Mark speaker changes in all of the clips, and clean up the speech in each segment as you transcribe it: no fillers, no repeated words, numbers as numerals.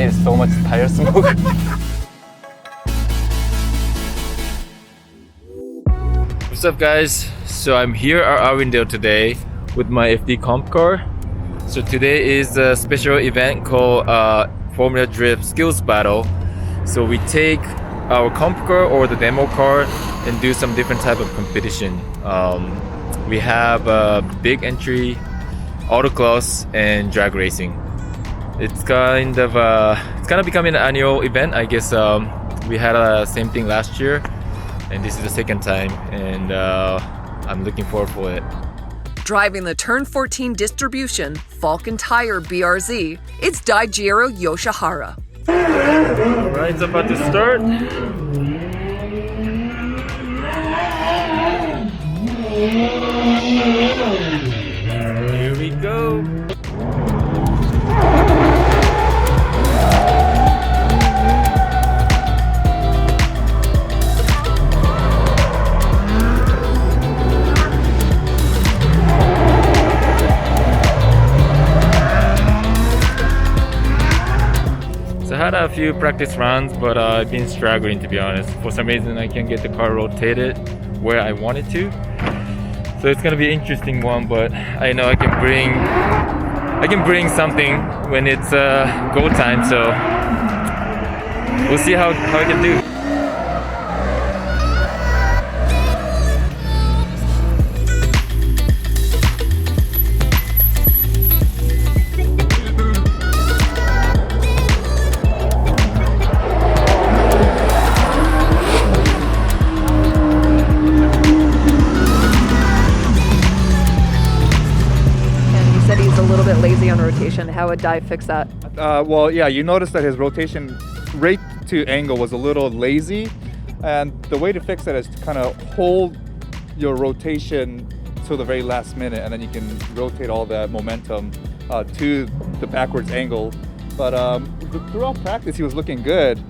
Speaker 1: made so much tire smoke. What's up guys? So I'm here at Irwindale today with my FD comp car. So today is a special event called Formula Drift Skills Battle. So we take our comp car or the demo car and do some different type of competition. We have a big entry, autocross and drag racing. It's kind of becoming an annual event. I guess we had the same thing last year, and this is the second time, and I'm looking forward for it.
Speaker 2: Driving the Turn 14 distribution Falcon Tire BRZ, it's Daijiro Yoshihara.
Speaker 1: Alright, it's about to start. Here we go. I had a few practice runs, but I've been struggling, to be honest. For some reason I can't get the car rotated where I want it to. So it's gonna be an interesting one, but I know I can bring something when it's go time, so we'll see how I can do.
Speaker 2: Lazy on rotation. How would Dai fix that?
Speaker 3: Well, yeah, you notice that his rotation rate to angle was a little lazy, and the way to fix that is to kind of hold your rotation till the very last minute, and then you can rotate all that momentum to the backwards angle. But throughout practice, he was looking good.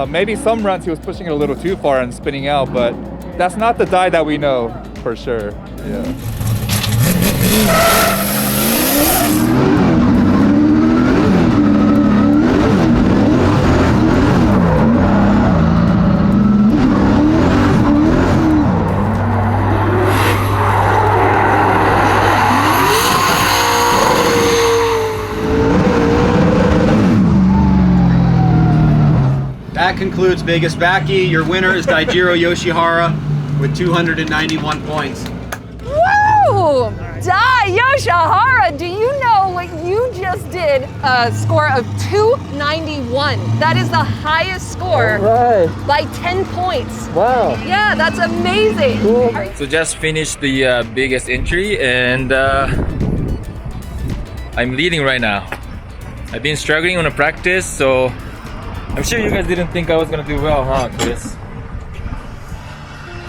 Speaker 3: Maybe some runs he was pushing it a little too far and spinning out, but that's not the Dai that we know for sure. Yeah.
Speaker 4: That concludes Vegas Backie. Your winner is Daijiro Yoshihara with 291 points.
Speaker 2: Woo! Dai Yoshihara, do you know what you just did? A score of 291. That is the highest score by 10 points.
Speaker 1: Wow.
Speaker 2: Yeah, that's amazing.
Speaker 1: Cool. So just finished the biggest entry, and I'm leading right now. I've been struggling on a practice, so I'm sure you guys didn't think I was gonna do well, huh, Chris?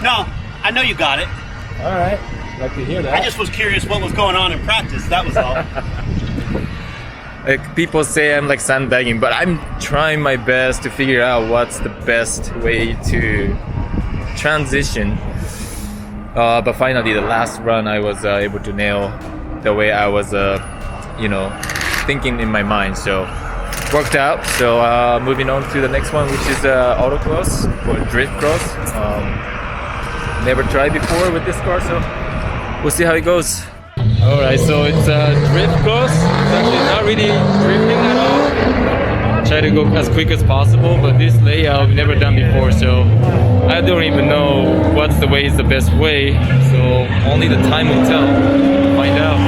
Speaker 5: No, I know you got it.
Speaker 1: All right, like to hear that.
Speaker 5: I just was curious what was going on in practice, that was all.
Speaker 1: Like people say I'm like sandbagging, but I'm trying my best to figure out what's the best way to transition. But finally, the last run I was able to nail the way I was, thinking in my mind. So worked out. So moving on to the next one, which is autocross or drift cross. Never tried before with this car, so we'll see how it goes. All right, so it's drift cross. It's actually not really drifting at all. Try to go as quick as possible, but this layout I've never done before, so I don't even know what's the way is the best way. So only the time will tell. Find out.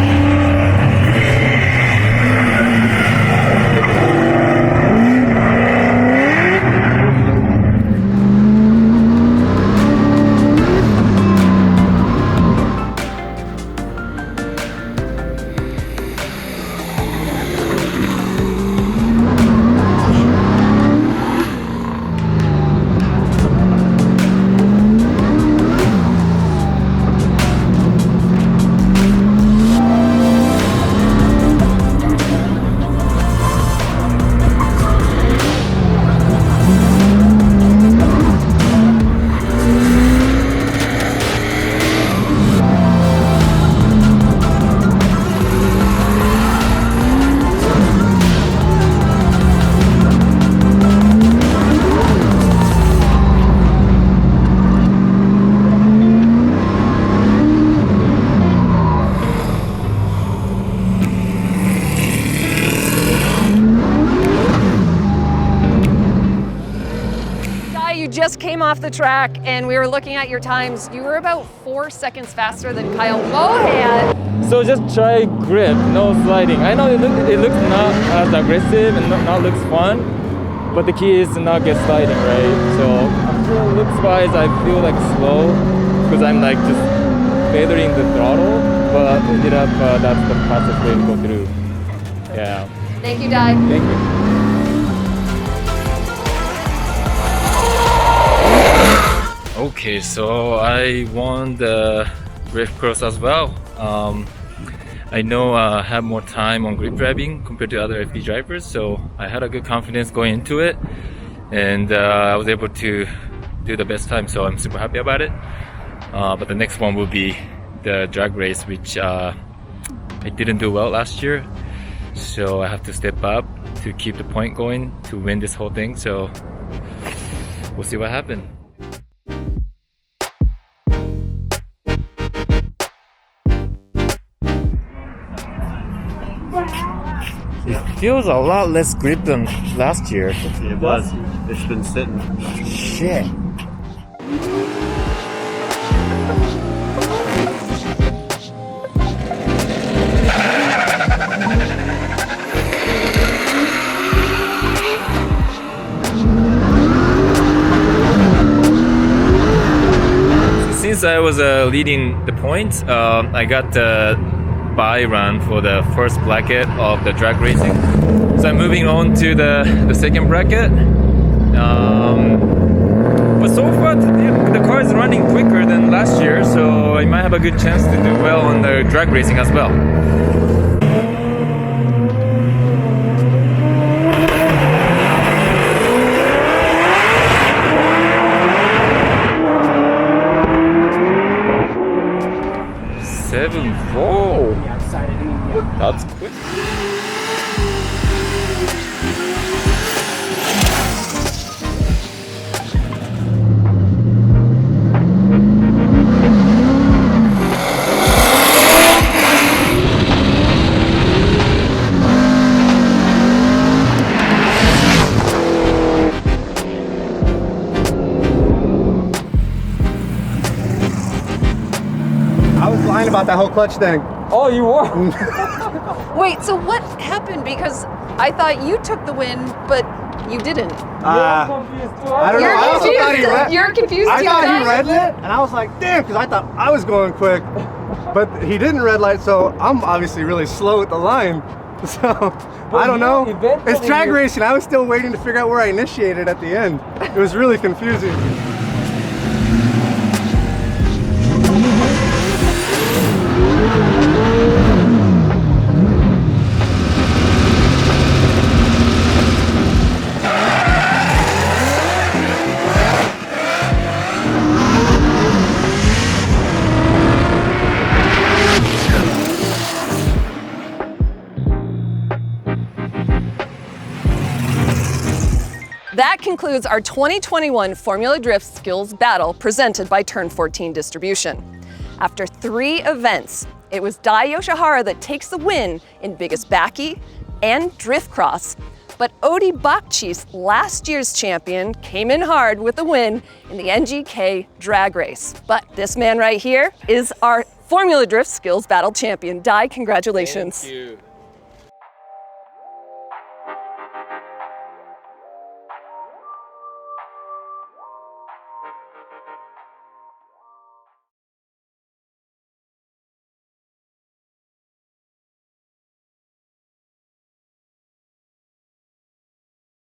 Speaker 2: just came off the track and we were looking at your times. You were about 4 seconds faster than Kyle Mohan.
Speaker 1: So just try grip, no sliding. I know it looks not as aggressive and not looks fun, but the key is to not get sliding, right? So looks wise, I feel like slow because I'm like just feathering the throttle, but ended up that's the fastest way to go through. Yeah.
Speaker 2: Thank you, Dai.
Speaker 1: Thank you. Okay, so I won the drift cross as well. I know I have more time on grip driving compared to other FD drivers, so I had a good confidence going into it, and I was able to do the best time, so I'm super happy about it. But the next one will be the drag race, which I didn't do well last year, so I have to step up to keep the point going to win this whole thing, so we'll see what happens. It feels a lot less grip than last year.
Speaker 5: It was. It's been sitting.
Speaker 1: Shit. Since I was leading the points, I got the bye run for the first bracket of the drag racing. So I'm moving on to the second bracket. But so far the car is running quicker than last year, so I might have a good chance to do well on the drag racing as well. Whoa, that's quick.
Speaker 6: I was lying about that whole clutch thing.
Speaker 1: Oh, you were?
Speaker 2: Wait, so what happened? Because I thought you took the win, but you didn't.
Speaker 6: I don't know.
Speaker 2: You're
Speaker 6: I also thought he
Speaker 2: confused. You're confused
Speaker 6: I
Speaker 2: too,
Speaker 6: thought he
Speaker 2: Dai?
Speaker 6: red lit, and I was like, damn, because I thought I was going quick. But he didn't red light, so I'm obviously really slow at the line. So, I don't know. It's drag racing. I was still waiting to figure out where I initiated at the end. It was really confusing.
Speaker 2: That concludes our 2021 Formula Drift Skills Battle presented by Turn 14 Distribution. After 3 events, it was Dai Yoshihara that takes the win in Biggest Backie and Drift Cross. But Odi Bakchis, last year's champion, came in hard with the win in the NGK drag race. But this man right here is our Formula Drift Skills Battle champion. Dai, congratulations.
Speaker 1: Thank you.